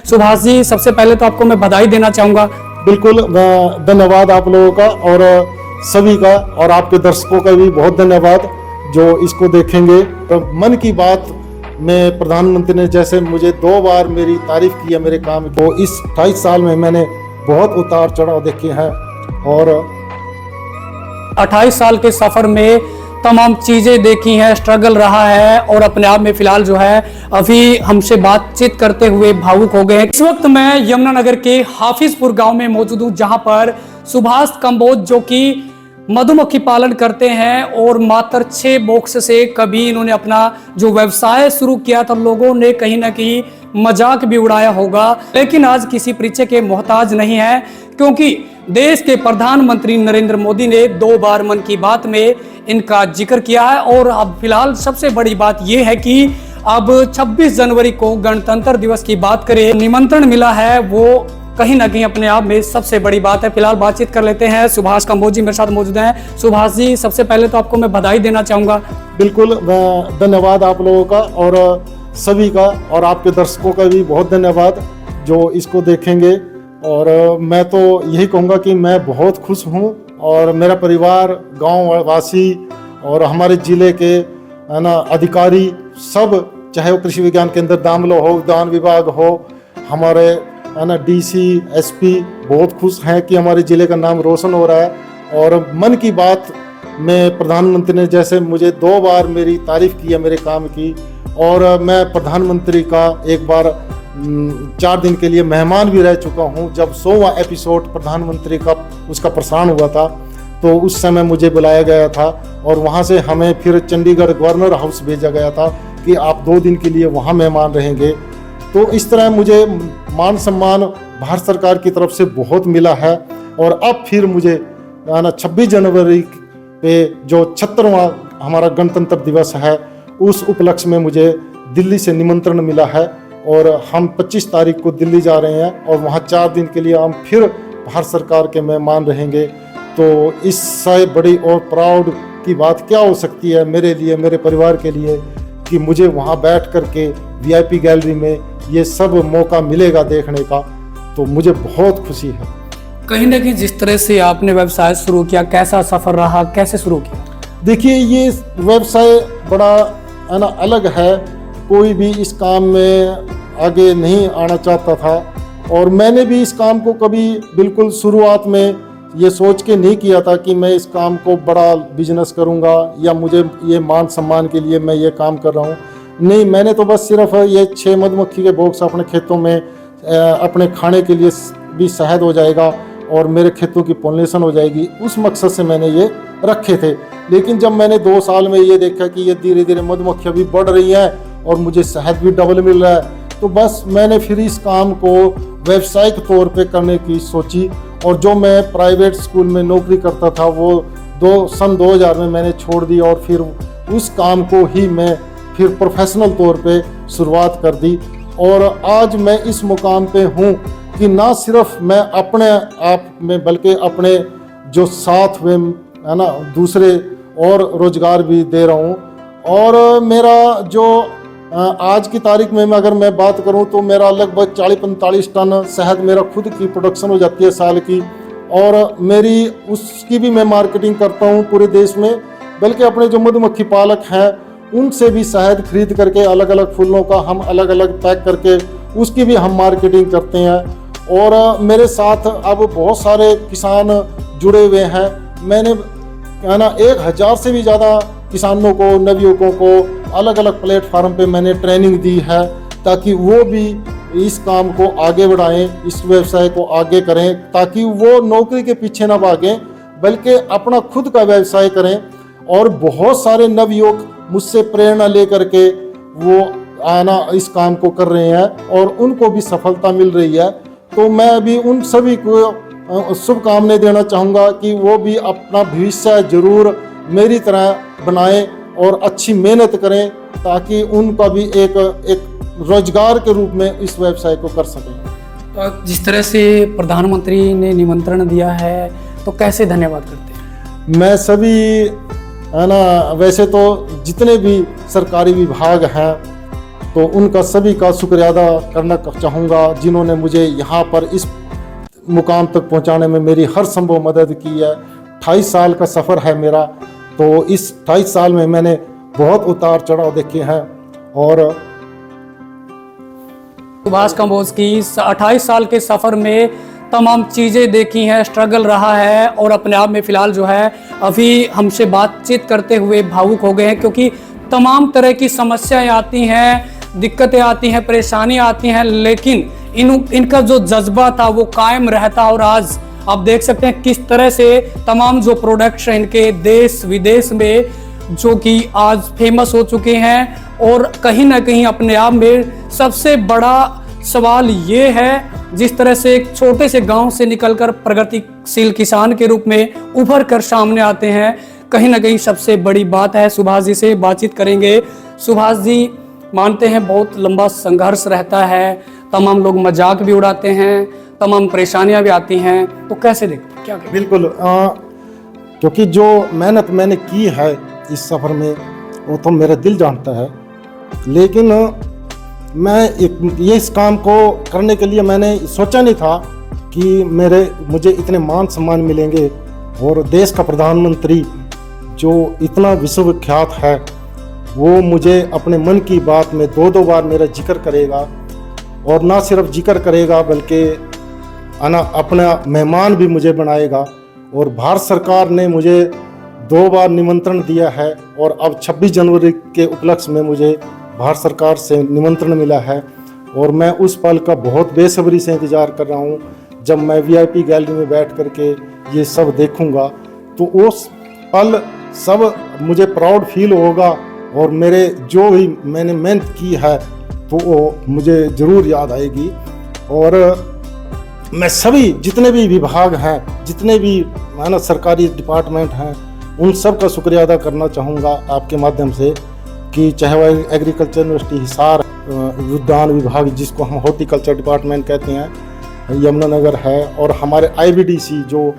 सुभाष जी, सबसे पहले तो आपको मैं बधाई देना चाहूँगा। बिल्कुल, धन्यवाद आप लोगों का और सभी का, और आपके दर्शकों का भी बहुत धन्यवाद जो इसको देखेंगे। तो मन की बात में प्रधानमंत्री ने जैसे मुझे 2 बार मेरी तारीफ की है मेरे काम को, इस 28 साल में मैंने बहुत उतार चढ़ाव देखे हैं। और 28 साल के सफर में तमाम चीजें देखी हैं, स्ट्रगल रहा है और अपने आप में फिलहाल जो है अभी हमसे बातचीत करते हुए भावुक हो गए हैं। इस वक्त मैं यमुनानगर के हाफिजपुर गांव में मौजूद हूं, जहां पर सुभाष कंबोज जो कि मधुमक्खी पालन करते हैं और मात्र 6 बॉक्स से कभी इन्होंने अपना जो व्यवसाय शुरू किया था, लोगों ने कहीं ना कहीं मजाक भी उड़ाया होगा, लेकिन आज किसी परिचय के मोहताज नहीं है, क्योंकि देश के प्रधानमंत्री नरेंद्र मोदी ने 2 बार मन की बात में इनका जिक्र किया है। और अब फिलहाल सबसे बड़ी बात यह है कि अब 26 जनवरी को गणतंत्र दिवस की बात करें, निमंत्रण मिला है, वो कहीं ना कहीं अपने आप में सबसे बड़ी बात है। फिलहाल बातचीत कर लेते हैं। सुभाष कंबोज जी मेरे साथ मौजूद हैं। सुभाष जी, सबसे पहले तो आपको मैं बधाई देना चाहूँगा। बिल्कुल, धन्यवाद आप लोगों का और सभी का, और आपके दर्शकों का भी बहुत धन्यवाद जो इसको देखेंगे। और मैं तो यही कहूँगा कि मैं बहुत खुश हूँ, और मेरा परिवार, गांव वासी और हमारे ज़िले के है ना अधिकारी सब, चाहे वो कृषि विज्ञान केंद्र दामलो हो, उद्यान विभाग हो, हमारे है ना DC SP, बहुत खुश हैं कि हमारे ज़िले का नाम रोशन हो रहा है। और मन की बात में प्रधानमंत्री ने जैसे मुझे 2 बार मेरी तारीफ की है मेरे काम की, और मैं प्रधानमंत्री का एक बार 4 दिन के लिए मेहमान भी रह चुका हूं। जब 100वां एपिसोड प्रधानमंत्री का उसका प्रसारण हुआ था, तो उस समय मुझे बुलाया गया था, और वहां से हमें फिर चंडीगढ़ गवर्नर हाउस भेजा गया था कि आप 2 दिन के लिए वहां मेहमान रहेंगे। तो इस तरह मुझे मान सम्मान भारत सरकार की तरफ से बहुत मिला है। और अब फिर मुझे 26 जनवरी पे जो 76वां हमारा गणतंत्र दिवस है, उस उपलक्ष्य में मुझे दिल्ली से निमंत्रण मिला है, और हम 25 तारीख को दिल्ली जा रहे हैं, और वहाँ 4 दिन के लिए हम फिर भारत सरकार के मेहमान रहेंगे। तो इससे बड़ी और प्राउड की बात क्या हो सकती है मेरे लिए, मेरे परिवार के लिए, कि मुझे वहाँ बैठ कर के VIP गैलरी में ये सब मौका मिलेगा देखने का। तो मुझे बहुत खुशी है। कहीं ना कहीं जिस तरह से आपने व्यवसाय शुरू किया, कैसा सफर रहा, कैसे शुरू किया? देखिए, ये व्यवसाय बड़ा है ना अलग है, कोई भी इस काम में आगे नहीं आना चाहता था, और मैंने भी इस काम को कभी बिल्कुल शुरुआत में ये सोच के नहीं किया था कि मैं इस काम को बड़ा बिजनेस करूंगा, या मुझे ये मान सम्मान के लिए मैं ये काम कर रहा हूँ। नहीं, मैंने तो बस सिर्फ ये 6 मधुमक्खी के बॉक्स अपने खेतों में अपने खाने के लिए भी शहद हो जाएगा और मेरे खेतों की पॉलिनेशन हो जाएगी, उस मकसद से मैंने ये रखे थे। लेकिन जब मैंने 2 साल में ये देखा कि ये धीरे धीरे मधुमक्खियाँ भी बढ़ रही हैं और मुझे शहद भी डबल मिल रहा है, तो बस मैंने फिर इस काम को व्यावसायिक तौर पे करने की सोची। और जो मैं प्राइवेट स्कूल में नौकरी करता था, वो सन 2000 में मैंने छोड़ दी, और फिर उस काम को ही मैं फिर प्रोफेशनल तौर पे शुरुआत कर दी। और आज मैं इस मुकाम पे हूँ कि ना सिर्फ मैं अपने आप में, बल्कि अपने जो साथ में है ना दूसरे और रोजगार भी दे रहा हूँ। और मेरा जो आज की तारीख में अगर मैं बात करूं, तो मेरा लगभग 40-45 टन शहद मेरा खुद की प्रोडक्शन हो जाती है साल की, और मेरी उसकी भी मैं मार्केटिंग करता हूं पूरे देश में। बल्कि अपने जो मधुमक्खी पालक हैं उनसे भी शहद खरीद करके अलग अलग फूलों का हम अलग अलग पैक करके उसकी भी हम मार्केटिंग करते हैं। और मेरे साथ अब बहुत सारे किसान जुड़े हुए हैं। मैंने है ना 1000 से भी ज़्यादा किसानों को, नवयुवकों को अलग अलग प्लेटफार्म पे मैंने ट्रेनिंग दी है, ताकि वो भी इस काम को आगे बढ़ाएं, इस व्यवसाय को आगे करें, ताकि वो नौकरी के पीछे ना भागें, बल्कि अपना खुद का व्यवसाय करें। और बहुत सारे नवयुवक मुझसे प्रेरणा लेकर के वो आना इस काम को कर रहे हैं, और उनको भी सफलता मिल रही है। तो मैं भी उन सभी को शुभकामनाएं देना चाहूँगा कि वो भी अपना भविष्य जरूर मेरी तरह बनाएं और अच्छी मेहनत करें, ताकि उनका भी एक रोजगार के रूप में इस व्यवसाय को कर सकें। जिस तरह से प्रधानमंत्री ने निमंत्रण दिया है, तो कैसे धन्यवाद करते हैं? मैं सभी है ना, वैसे तो जितने भी सरकारी विभाग हैं, तो उनका सभी का शुक्रिया अदा करना चाहूँगा जिन्होंने मुझे यहाँ पर इस मुकाम तक पहुँचाने में मेरी हर संभव मदद की है। 28 साल का सफ़र है मेरा, तो इस 28 साल में मैंने बहुत उतार चढ़ाव देखे हैं। और सुभाष कंबोज की इस 28 साल के सफ़र में तमाम चीज़ें देखी हैं, स्ट्रगल रहा है और अपने आप में फ़िलहाल जो है अभी हमसे बातचीत करते हुए भावुक हो गए हैं, क्योंकि तमाम तरह की समस्याएं आती हैं, दिक्कतें आती हैं, परेशानियां आती हैं, लेकिन इनका जो जज्बा था वो कायम रहता। और आज आप देख सकते हैं किस तरह से तमाम जो प्रोडक्ट्स हैं इनके देश विदेश में जो कि आज फेमस हो चुके हैं। और कहीं ना कहीं अपने आप में सबसे बड़ा सवाल ये है, जिस तरह से एक छोटे से गांव से निकलकर प्रगतिशील किसान के रूप में उभर कर सामने आते हैं, कहीं ना कहीं सबसे बड़ी बात है। सुभाष जी से बातचीत करेंगे। सुभाष जी मानते हैं बहुत लंबा संघर्ष रहता है, तमाम लोग मजाक भी उड़ाते हैं, तमाम परेशानियां भी आती हैं, तो कैसे देखते क्या कहते? बिल्कुल, क्योंकि जो मेहनत मैंने की है इस सफ़र में वो तो मेरा दिल जानता है, लेकिन मैं ये इस काम को करने के लिए मैंने सोचा नहीं था कि मुझे इतने मान सम्मान मिलेंगे। और देश का प्रधानमंत्री जो इतना विश्वविख्यात है वो मुझे अपने मन की बात में 2-2 बार मेरा जिक्र करेगा, और ना सिर्फ जिक्र करेगा बल्कि अपना मेहमान भी मुझे बनाएगा। और भारत सरकार ने मुझे 2 बार निमंत्रण दिया है, और अब 26 जनवरी के उपलक्ष्य में मुझे भारत सरकार से निमंत्रण मिला है, और मैं उस पल का बहुत बेसब्री से इंतज़ार कर रहा हूँ। जब मैं VIP गैलरी में बैठ करके ये सब देखूँगा तो उस पल सब मुझे प्राउड फील होगा, और मेरे जो भी मैंने मेहनत की है तो वो मुझे ज़रूर याद आएगी। और मैं सभी जितने भी विभाग हैं, जितने भी सरकारी डिपार्टमेंट हैं, उन सब का शुक्रिया अदा करना चाहूँगा आपके माध्यम से, कि चाहे वह एग्रीकल्चर यूनिवर्सिटी हिसार उद्यान विभाग जिसको हम हॉर्टिकल्चर डिपार्टमेंट कहते हैं, यमुनानगर है, और हमारे IBDC जो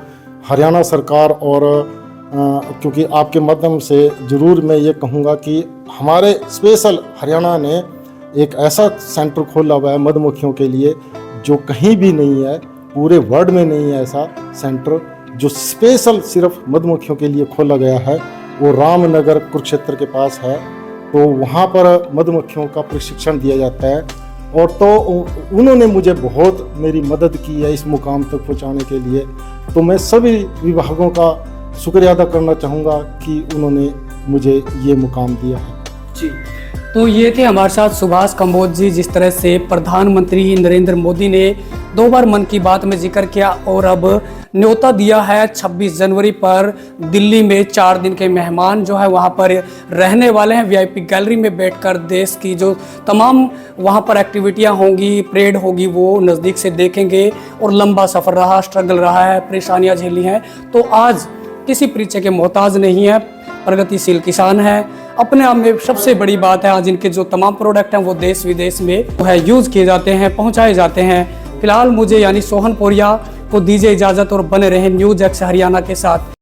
हरियाणा सरकार। और क्योंकि आपके माध्यम से ज़रूर मैं ये कहूँगा कि हमारे स्पेशल हरियाणा ने एक ऐसा सेंटर खोला हुआ है मधुमक्खियों के लिए जो कहीं भी नहीं है, पूरे वर्ल्ड में नहीं है ऐसा सेंटर जो स्पेशल सिर्फ मधुमक्खियों के लिए खोला गया है। वो रामनगर कुरुक्षेत्र के पास है, तो वहाँ पर मधुमक्खियों का प्रशिक्षण दिया जाता है। और तो उन्होंने मुझे बहुत मेरी मदद की है इस मुकाम तक पहुँचाने के लिए, तो मैं सभी विभागों का शुक्रिया अदा करना चाहूँगा कि उन्होंने मुझे ये मुकाम दिया है। जी, तो ये थे हमारे साथ सुभाष कंबोज जी। जिस तरह से प्रधानमंत्री नरेंद्र मोदी ने 2 बार मन की बात में जिक्र किया और अब न्योता दिया है 26 जनवरी पर दिल्ली में 4 दिन के मेहमान जो है वहाँ पर रहने वाले हैं। VIP गैलरी में बैठकर देश की जो तमाम वहाँ पर एक्टिविटियाँ होंगी, परेड होगी, वो नज़दीक से देखेंगे। और लंबा सफ़र रहा, स्ट्रगल रहा है, परेशानियाँ झेली हैं, तो आज किसी परिचय के मोहताज नहीं है, प्रगतिशील किसान है। अपने आप में सबसे बड़ी बात है आज इनके जो तमाम प्रोडक्ट हैं वो देश विदेश में वो है यूज़ किए जाते हैं, पहुंचाए जाते हैं। फिलहाल मुझे यानी सोहन पोरिया को दीजिए इजाज़त और बने रहें न्यूज़ एक्स हरियाणा के साथ।